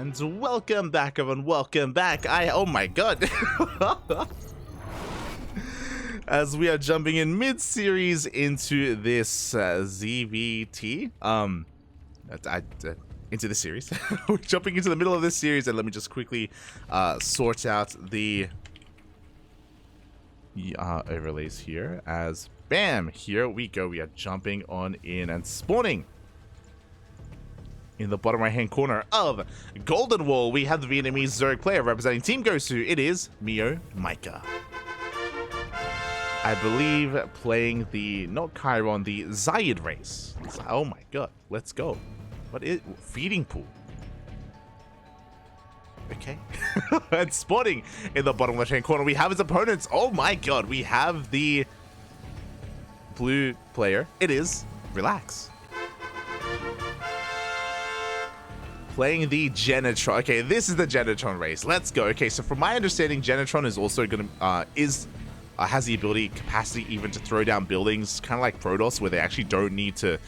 And welcome back, everyone. Welcome back. Oh my god. As we are jumping in mid-series into this ZVT, into the series. We're jumping into the middle of this series, and let me just quickly sort out the overlays here. As bam, here we go. We are jumping on in and spawning. In the bottom right-hand corner of Golden Wall, we have the Vietnamese Zerg player representing Team Gosu. It is MeomaikA. I believe playing the, not Chiron, the Zayed race. Oh my god, let's go. What is feeding pool? Okay. And spawning in the bottom left-hand corner, we have his opponents. Oh my god, we have the blue player. It is Relax. Playing the Genetron. Okay, this is the Genetron race. Let's go. Okay, so from my understanding, Genetron is also gonna has the ability, capacity even to throw down buildings, kind of like Protoss, where they actually don't need to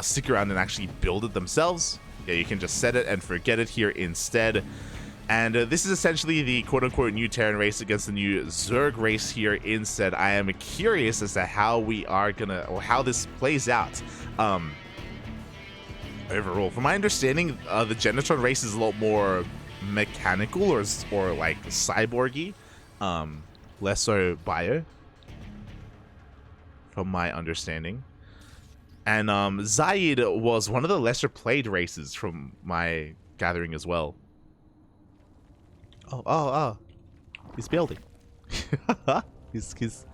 stick around and actually build it themselves. Yeah, you can just set it and forget it here instead. And this is essentially the quote-unquote new Terran race against the new Zerg race here instead. I am curious as to how we are gonna, or how this plays out. Overall, from my understanding, the Genetron race is a lot more mechanical or like cyborgy, less so bio, from my understanding. And Zayed was one of the lesser played races from my gathering as well. Oh, he's building. he's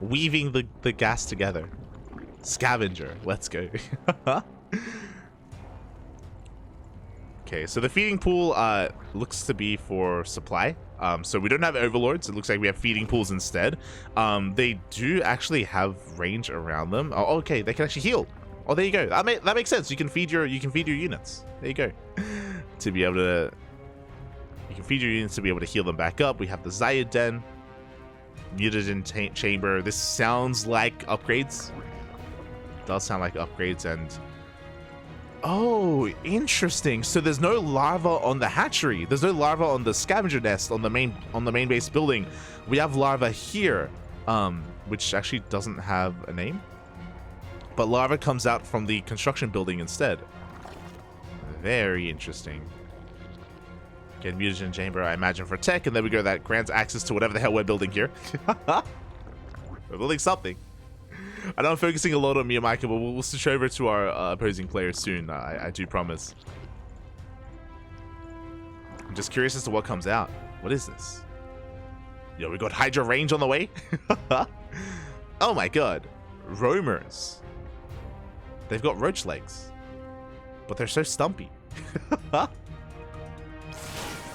weaving the gas together. Scavenger, let's go. Okay, so the feeding pool looks to be for supply. So we don't have overlords. It looks like we have feeding pools instead. They do actually have range around them. Oh, okay, they can actually heal. Oh, there you go. That makes sense. You can feed your units. There you go. To be able to, you can feed your units to be able to heal them back up. We have the Zayed Den, mutagen chamber. This sounds like upgrades. It does sound like upgrades. And oh, interesting. So there's no larva on the hatchery. There's no larva on the scavenger nest on the main base building. We have larva here, which actually doesn't have a name. But larva comes out from the construction building instead. Very interesting. Again, mutagen chamber, I imagine, for tech, and then we go that grants access to whatever the hell we're building here. We're building something. I know I'm focusing a lot on MeomaikA, but we'll switch over to our opposing players soon. I do promise. I'm just curious as to what comes out. What is this? Yo, we got Hydra range on the way. Oh my god. Roamers. They've got roach legs, but they're so stumpy.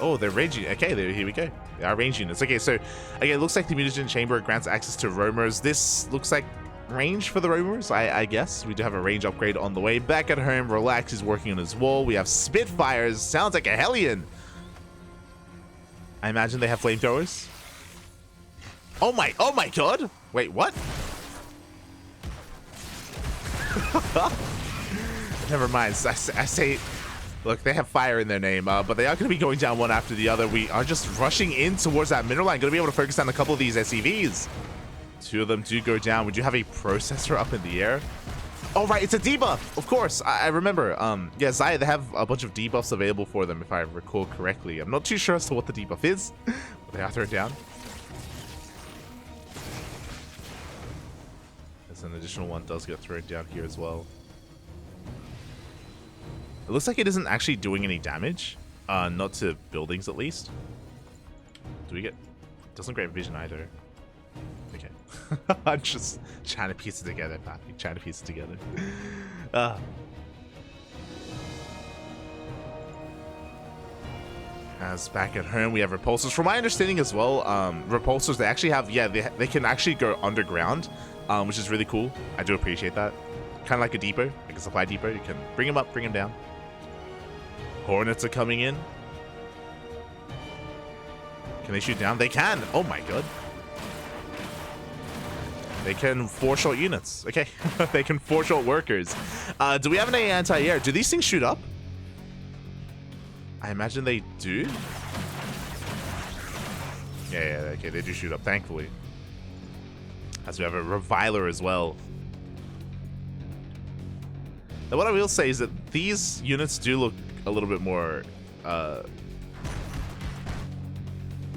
Oh, they're ranging. Okay, here we go. They are range units. Okay, so again, it looks like the mutagen chamber grants access to roamers. This looks like range for the roamers, I guess. We do have a range upgrade on the way. Back at home, Relax is working on his wall. We have Spitfires. Sounds like a Hellion. I imagine they have flamethrowers. Oh my god. Wait, what? Never mind. I say, look, they have fire in their name, but they are going to be going down one after the other. We are just rushing in towards that mineral line. Going to be able to focus on a couple of these SCVs. Two of them do go down. We do have a processor up in the air. Oh, right. It's a debuff. Of course. I remember. Yeah, Zayed, they have a bunch of debuffs available for them, if I recall correctly. I'm not too sure as to what the debuff is, but they are thrown down. There's an additional one does get thrown down here as well. It looks like it isn't actually doing any damage. Not to buildings, at least. Do we get... Doesn't grant vision either. Okay. I'm just trying to piece it together, Pappy. Trying to piece it together. As back at home, we have repulsors. From my understanding as well, repulsors, they actually have... Yeah, they can actually go underground, which is really cool. I do appreciate that. Kind of like a depot, like a supply depot. You can bring them up, bring them down. Hornets are coming in. Can they shoot down? They can. Oh my god. They can four-shot units. Okay. They can four-shot workers. Do we have any anti-air? Do these things shoot up? I imagine they do. Yeah, okay, they do shoot up, thankfully. As we have a Reviler as well. Now, what I will say is that these units do look a little bit more,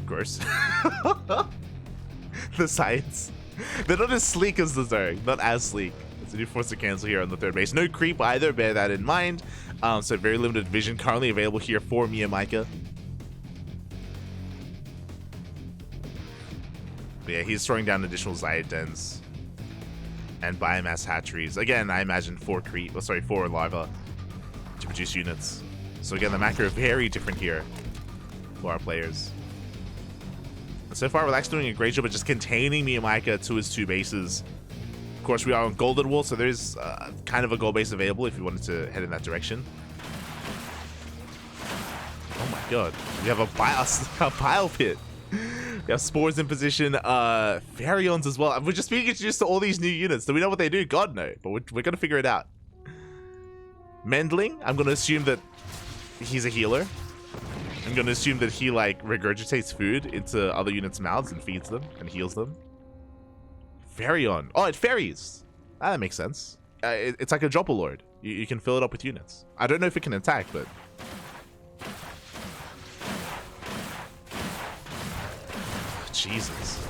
gross. The sides. They're not as sleek as the Zerg. Not as sleek. It's a new force to cancel here on the third base. No creep either, bear that in mind. So very limited vision currently available here for MeomaikA. But yeah, he's throwing down additional Zayat dens and biomass hatcheries. Again, I imagine for larva to produce units. So again, the macro very different here for our players. So far, Relax doing a great job of just containing MeomaikA to his 2 bases. Of course, we are on Golden Wall, so there's kind of a goal base available if you wanted to head in that direction. Oh my god. We have a bile pit. We have Spores in position, Pharions as well. We're just being introduced to all these new units. Do we know what they do? God, no. But we're going to figure it out. Mendling, I'm going to assume that he's a healer. I'm going to assume that he, like, regurgitates food into other units' mouths and feeds them and heals them. Pharion. Oh, it ferries. Ah, that makes sense. It's like a Dropper Lord. You can fill it up with units. I don't know if it can attack, but... Jesus.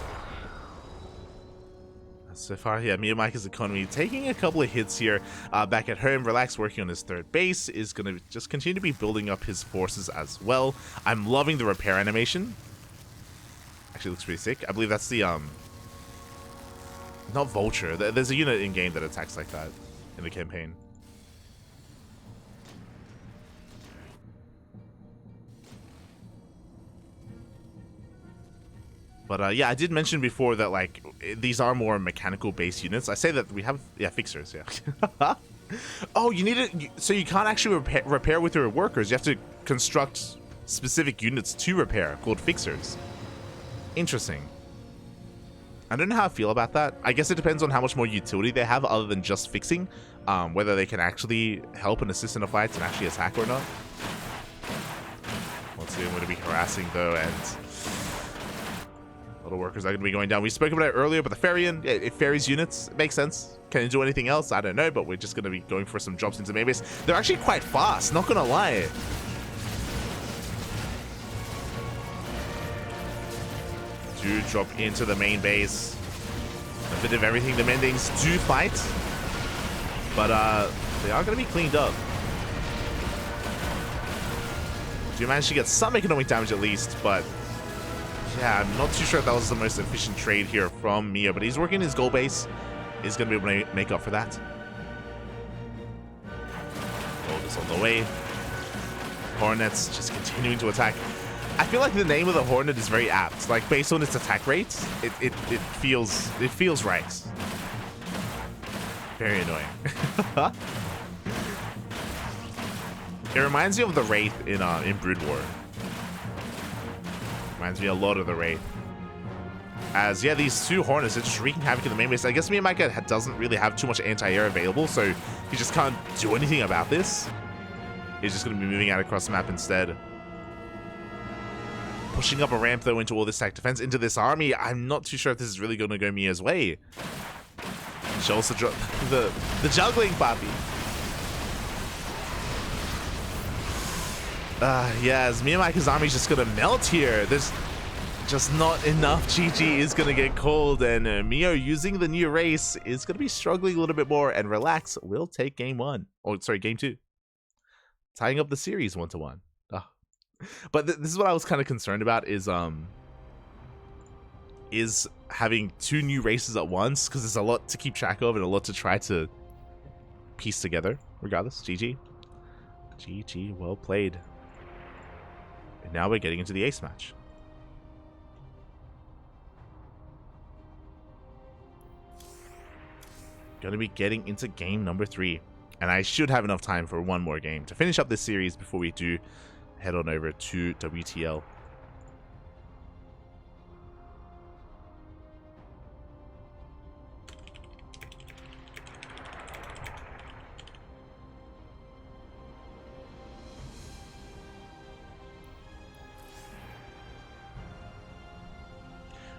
So far, yeah, MeomaikA's economy taking a couple of hits here. Back at home, Relax working on his third base is going to just continue to be building up his forces as well. I'm loving the repair animation. Actually looks pretty sick. I believe that's the, not Vulture. There's a unit in-game that attacks like that in the campaign. But yeah, I did mention before that, like, these are more mechanical based units. I say that we have, yeah, fixers, yeah. Oh, you need it, so you can't actually repair with your workers. You have to construct specific units to repair called fixers. Interesting. I don't know how I feel about that. I guess it depends on how much more utility they have other than just fixing. Whether they can actually help and assist in a fight and actually attack or not. Once again, I'm going to be harassing though, and little workers are going to be going down. We spoke about it earlier, but the Pharion, it ferries units. It makes sense. Can it do anything else? I don't know, but we're just going to be going for some drops into main base. They're actually quite fast, not going to lie. Do drop into the main base. A bit of everything. The Mendings do fight, but they are going to be cleaned up. Do manage to get some economic damage at least, but yeah, I'm not too sure if that was the most efficient trade here from Mia, but he's working his goal base. He's going to be able to make up for that. Gold is on the way. Hornets just continuing to attack. I feel like the name of the Hornet is very apt. Like, based on its attack rates, it feels right. Very annoying. It reminds me of the Wraith in Brood War. Reminds me a lot of the Wraith. As, yeah, these 2 Hornets are just wreaking havoc in the main base. I guess MeomaikA doesn't really have too much anti-air available, so he just can't do anything about this. He's just going to be moving out across the map instead. Pushing up a ramp, though, into all this attack defense, into this army. I'm not too sure if this is really going to go Mia's way. She also dropped the juggling puppy. Yeah, as MeomaikA's army is just going to melt here. There's just not enough. GG is going to get cold, and Mio, using the new race, is going to be struggling a little bit more, and Relax will take game 1. Oh, sorry, game 2. Tying up the series 1-1. Oh. But this is what I was kind of concerned about, is having 2 new races at once, because there's a lot to keep track of and a lot to try to piece together. Regardless, GG. GG, well played. And now we're getting into the ace match. Going to be getting into game number 3. And I should have enough time for one more game to finish up this series before we do head on over to WTL.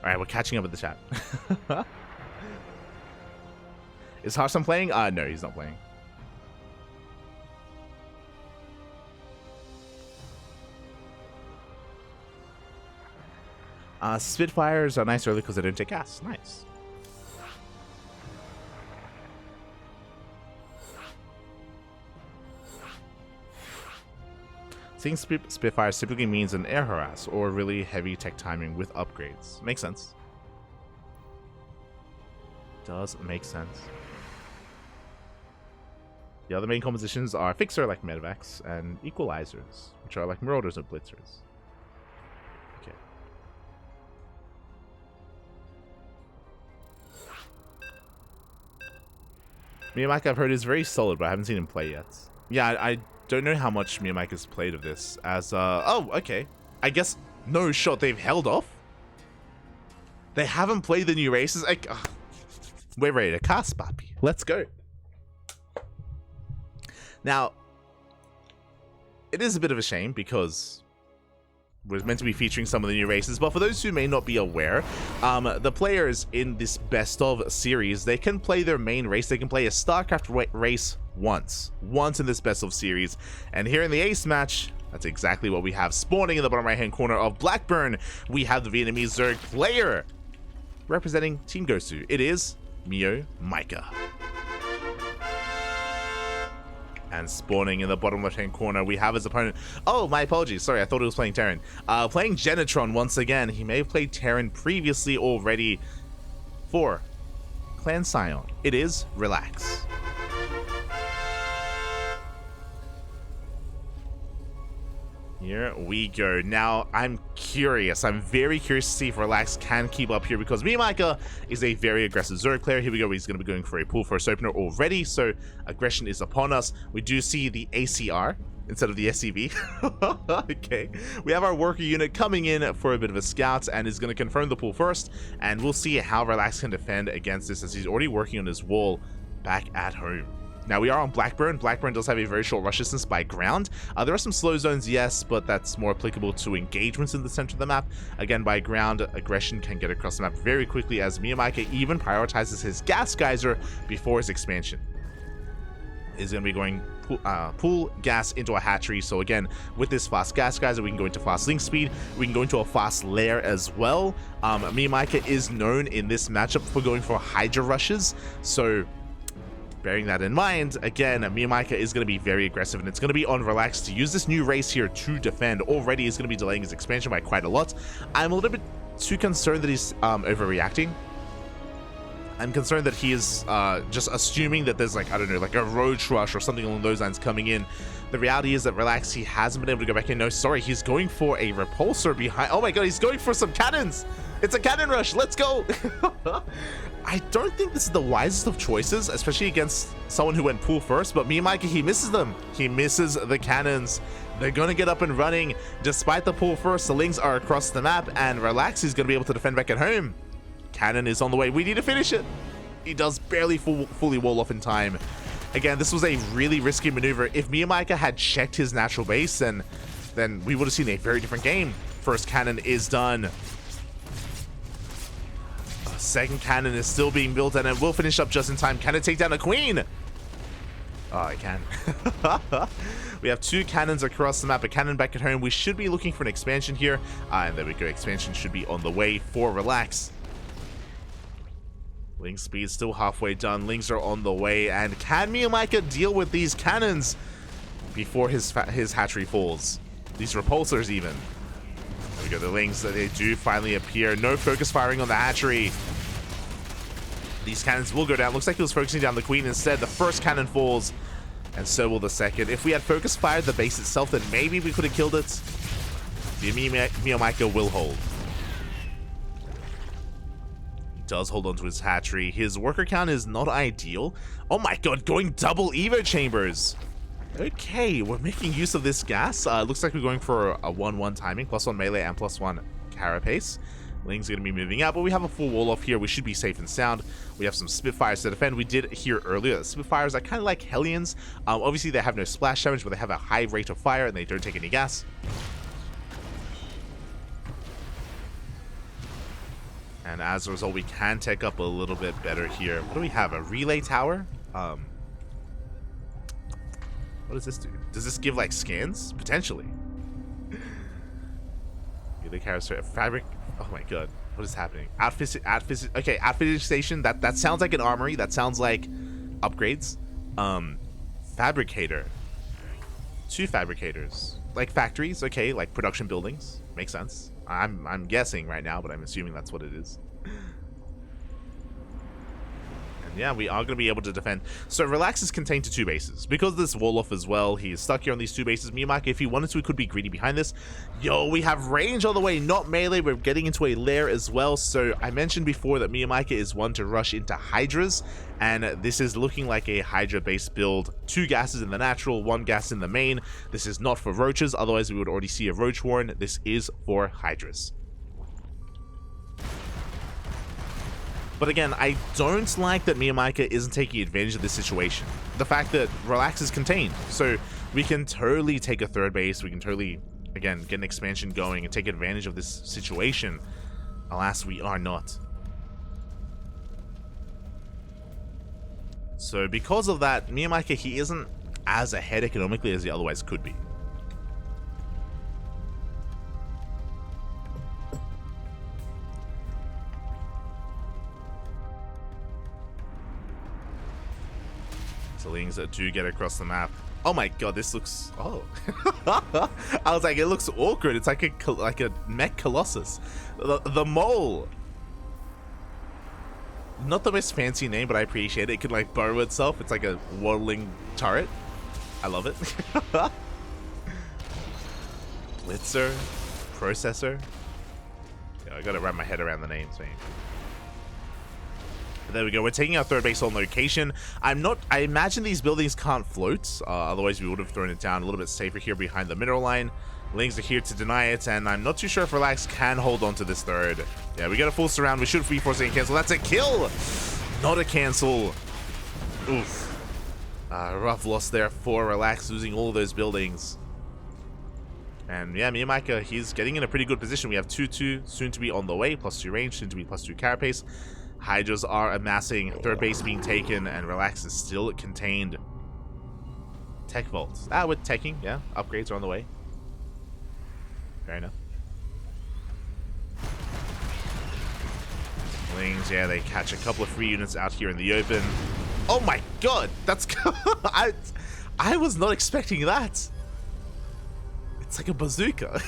Alright, we're catching up with the chat. Is Harson playing? No, he's not playing. Spitfires are nice early because they don't take gas. Nice. Seeing Spitfires typically means an air harass or really heavy tech timing with upgrades. Makes sense. Does make sense. The other main compositions are Fixer like Medevacs and Equalizers, which are like Marauders or Blitzers. Okay. MeomaikA, I've heard, is very solid, but I haven't seen him play yet. Yeah, I don't know how much MeomaikA's played of this as, oh, okay. I guess, no shot, they've held off? They haven't played the new races? Like, we're ready to cast, papi. Let's go. Now, it is a bit of a shame because we're meant to be featuring some of the new races, but for those who may not be aware, the players in this best of series, they can play their main race. They can play a StarCraft race once in this best of series, and here in the ace match, that's exactly what we have. Spawning in the bottom right hand corner of Blackburn, we have the Vietnamese Zerg player representing Team Gosu. It is MeomaikA. And spawning in the bottom left-hand corner, we have his opponent. Oh, my apologies. Sorry, I thought he was playing Terran. Playing Genetron once again. He may have played Terran previously already for Clan Scion. It is Relax. Here we go. Now, I'm curious. I'm very curious to see if Relax can keep up here because MeomaikA is a very aggressive Zerg player. Here we go. He's going to be going for a pull first opener already, so aggression is upon us. We do see the ACR instead of the SCV. Okay. We have our worker unit coming in for a bit of a scout and is going to confirm the pull first, and we'll see how Relax can defend against this as he's already working on his wall back at home. Now, we are on Blackburn. Blackburn does have a very short rush distance by ground. There are some slow zones, yes, but that's more applicable to engagements in the center of the map. Again, by ground, aggression can get across the map very quickly as MeomaikA even prioritizes his gas geyser before his expansion. Is going to be going pool gas into a hatchery. So again, with this fast gas geyser, we can go into fast link speed. We can go into a fast lair as well. MeomaikA is known in this matchup for going for Hydra rushes. So bearing that in mind, again, MeomaikA is going to be very aggressive, and it's going to be on Relax to use this new race here to defend. Already is going to be delaying his expansion by quite a lot. I'm a little bit too concerned that he's overreacting. I'm concerned that he is just assuming that there's like, I don't know, like a roach rush or something along those lines coming in. The reality is that Relax, he hasn't been able to go back in. No, sorry, he's going for a repulsor behind. Oh my god, he's going for some cannons. It's a cannon rush. Let's go. I don't think this is the wisest of choices, especially against someone who went pool first, but MeomaikA, he misses them. He misses the cannons. They're going to get up and running. Despite the pool first, the Lings are across the map, and Relax is going to be able to defend back at home. Cannon is on the way. We need to finish it. He does barely fully wall off in time. Again, this was a really risky maneuver. If MeomaikA had checked his natural base, then we would have seen a very different game. First cannon is done. Second cannon is still being built, and it will finish up just in time. Can it take down a queen? Oh, it can. We have two cannons across the map, a cannon back at home. We should be looking for an expansion here. And there we go. Expansion should be on the way for Relax. Link speed still halfway done. Lings are on the way. And can MeomaikA deal with these cannons before his hatchery falls? These repulsors even. There we go, the Lings, they do finally appear. No focus firing on the hatchery. These cannons will go down. Looks like he was focusing down the queen instead. The first cannon falls, and so will the second. If we had focus fired the base itself, then maybe we could have killed it. The MeomaikA will hold. He does hold onto his hatchery. His worker count is not ideal. Oh my god, going double Evo chambers. Okay, we're making use of this gas. Looks like we're going for a 1-1 timing, +1 melee and +1 carapace. Ling's going to be moving out, but we have a full wall off here. We should be safe and sound. We have some Spitfires to defend. We did hear earlier that Spitfires are kind of like Hellions. Obviously, they have no splash damage, but they have a high rate of fire, and they don't take any gas. And as a result, we can take up a little bit better here. What do we have? A relay tower? What does this do? Does this give like scans? Potentially. Relay carousel, fabric. Oh my god. What is happening? Okay, outfitting station. That sounds like an armory. That sounds like upgrades. Fabricator. 2 fabricators. Like factories, okay, like production buildings. Makes sense. I'm guessing right now, but I'm assuming that's what it is. And yeah, we are going to be able to defend. So Relax is contained to 2 bases. Because of this wall off as well, he is stuck here on these 2 bases. MeomaikA, if he wanted to, he could be greedy behind this. Yo, we have range all the way, not melee. We're getting into a lair as well. So I mentioned before that MeomaikA is one to rush into Hydras. And this is looking like a Hydra-based build. 2 gases in the natural, 1 gas in the main. This is not for roaches, otherwise we would already see a roach warren. This is for Hydras. But again, I don't like that MeomaikA isn't taking advantage of this situation. The fact that Relax is contained. So we can totally take a 3rd base. We can totally, again, get an expansion going and take advantage of this situation. Alas, we are not. So because of that, MeomaikA, he isn't as ahead economically as he otherwise could be. Ducklings that do get across the map. Oh my god, this looks... Oh. I was like, it looks awkward. It's like a mech colossus. The mole. Not the most fancy name, but I appreciate it. It can like burrow itself. It's like a waddling turret. I love it. Blitzer. Processor. Yeah, I gotta wrap my head around the names, man. There we go. We're taking our 3rd base on location. I imagine these buildings can't float. Otherwise, we would have thrown it down a little bit safer here behind the mineral line. Lings are here to deny it, and I'm not too sure if Relax can hold on to this 3rd. Yeah, we got a full surround. We should free force and cancel. That's a kill! Not a cancel. Oof. Rough loss there for Relax, losing all of those buildings. And yeah, MeomaikA, he's getting in a pretty good position. We have 2-2, soon to be on the way, +2 range, soon to be +2 carapace. Hydras are amassing, 3rd base being taken, and Relax is still contained. Tech vaults. We're teching, yeah. Upgrades are on the way. Fair enough. Lings, yeah, they catch a couple of free units out here in the open. Oh my god, that's... I was not expecting that. It's like a bazooka.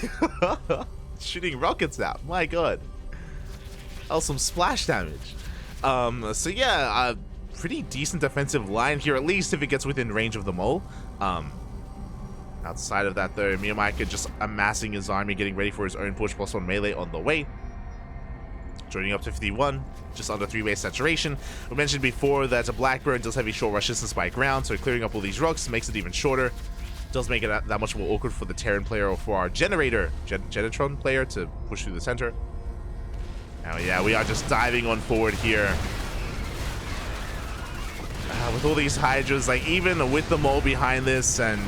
Shooting rockets out, my god. Oh, some splash damage. So yeah, pretty decent defensive line here, at least if it gets within range of the mole. Outside of that though, MeomaikA just amassing his army, getting ready for his own push, +1 melee on the way. Joining up to 51, just under 3 base saturation. We mentioned before that a Blackbird does have a short rush distance by ground, so clearing up all these rocks makes it even shorter. Does make it that much more awkward for the Terran player or for our Genetron player to push through the center. Now, yeah, we are just diving on forward here. With all these Hydras, like even with the mole behind this, and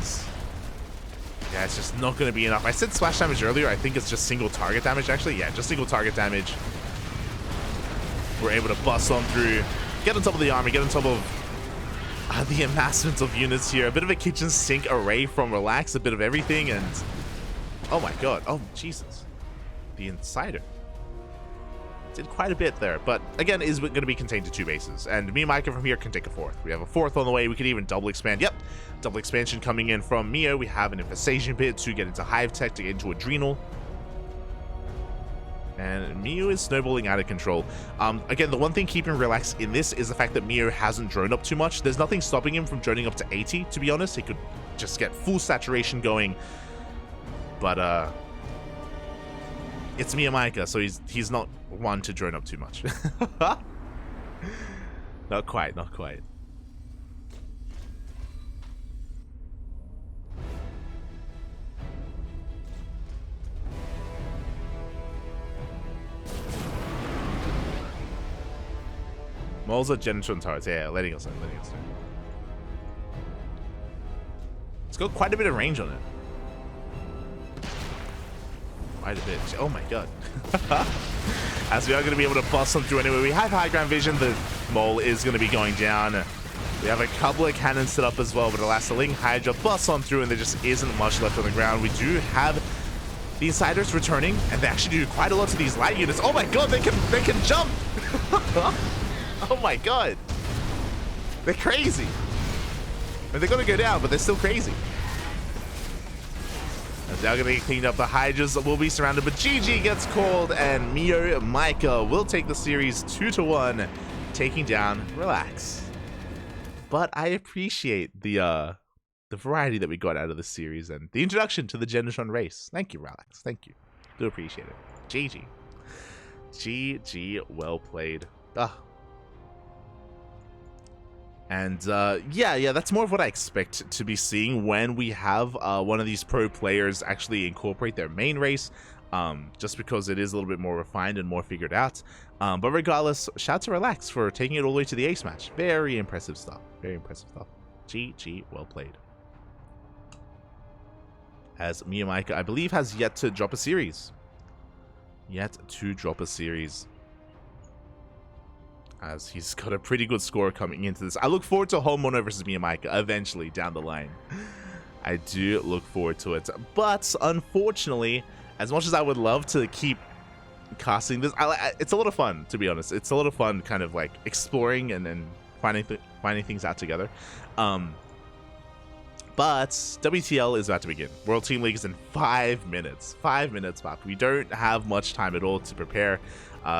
yeah, it's just not going to be enough. I said splash damage earlier. I think it's just single target damage, actually. Yeah, just single target damage. We're able to bust on through, get on top of the army, get on top of the amassment of units here. A bit of a kitchen sink array from Relax, a bit of everything, and oh my god, oh Jesus. The Insider did quite a bit there, but again, is going to be contained to 2 bases, and MeomaikA from here can take a 4th. We have a 4th on the way. We could even double expand. Yep, double expansion coming in from Meo. We have an infestation pit to get into Hive Tech, to get into Adrenal, and Meo is snowballing out of control. Again, the one thing keeping Relax in this is the fact that Meo hasn't droned up too much. There's nothing stopping him from droning up to 80, to be honest. He could just get full saturation going, but it's MeomaikA, so he's not one to drone up too much. Not quite, not quite. Moles are Genetron turrets, yeah, letting us know, letting us know. It's got quite a bit of range on it. quite a bit. Oh my god. As we are going to be able to bust them through anyway. We have high ground vision. The mole is going to be going down. We have a couple of cannons set up as well, but alas, the Ling Hydra busts on through and there just isn't much left on the ground. We do have the Insiders returning, and they actually do quite a lot to these light units. Oh my god, they can jump! Oh my god. They're crazy. And they're gonna go down, but they're still crazy. As they're gonna get cleaned up, the Hydras will be surrounded, but GG gets called, and MeomaikA will take the series 2-1, taking down Relax. But I appreciate the variety that we got out of this series and the introduction to the Genetron race. Thank you, Relax. Thank you. Do appreciate it. GG. GG, well played. And yeah, that's more of what I expect to be seeing when we have one of these pro players actually incorporate their main race, just because it is a little bit more refined and more figured out. But regardless, shout out to Relax for taking it all the way to the ace match. Very impressive stuff. Very impressive stuff. GG, well played. As MeomaikA, I believe, has yet to drop a series. As he's got a pretty good score coming into this. I look forward to Home Mono versus MeomaikA eventually down the line. I do look forward to it. But unfortunately, as much as I would love to keep casting this, it's a lot of fun, to be honest. It's a lot of fun kind of like exploring and then finding things out together. But WTL is about to begin. World Team League is in 5 minutes. 5 minutes back. We don't have much time at all to prepare.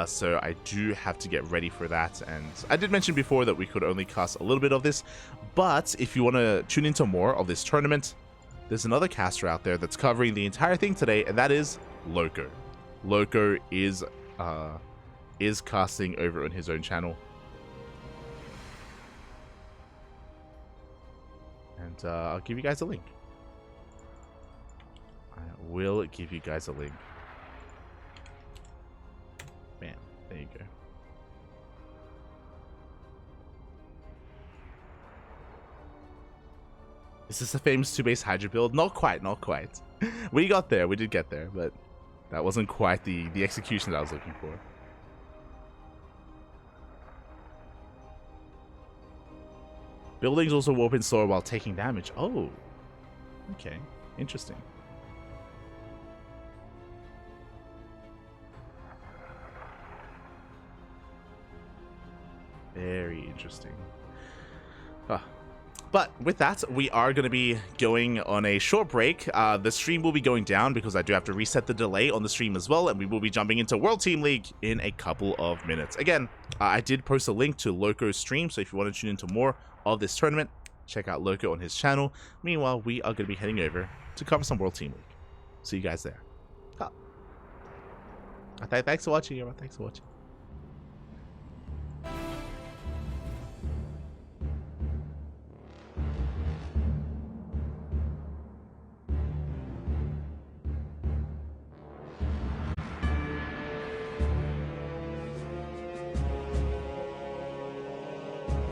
So I do have to get ready for that. And I did mention before that we could only cast a little bit of this. But if you want to tune into more of this tournament, there's another caster out there that's covering the entire thing today, and that is Loco. Loco is casting over on his own channel. And I'll give you guys a link. I will give you guys a link. Man, there you go. Is this the famous 2-base Hydra build? Not quite, not quite. We got there, we did get there, but that wasn't quite the execution that I was looking for. Buildings also warp in slower while taking damage. Oh, okay, interesting. Very interesting. But with that, we are going to be going on a short break. The stream will be going down because I do have to reset the delay on the stream as well, and we will be jumping into World Team League in a couple of minutes. Again, I did post a link to Loco's stream, so if you want to tune into more of this tournament, check out Loco on his channel. Meanwhile, we are going to be heading over to cover some World Team League. See you guys there. Thanks for watching, everyone. Thanks for watching.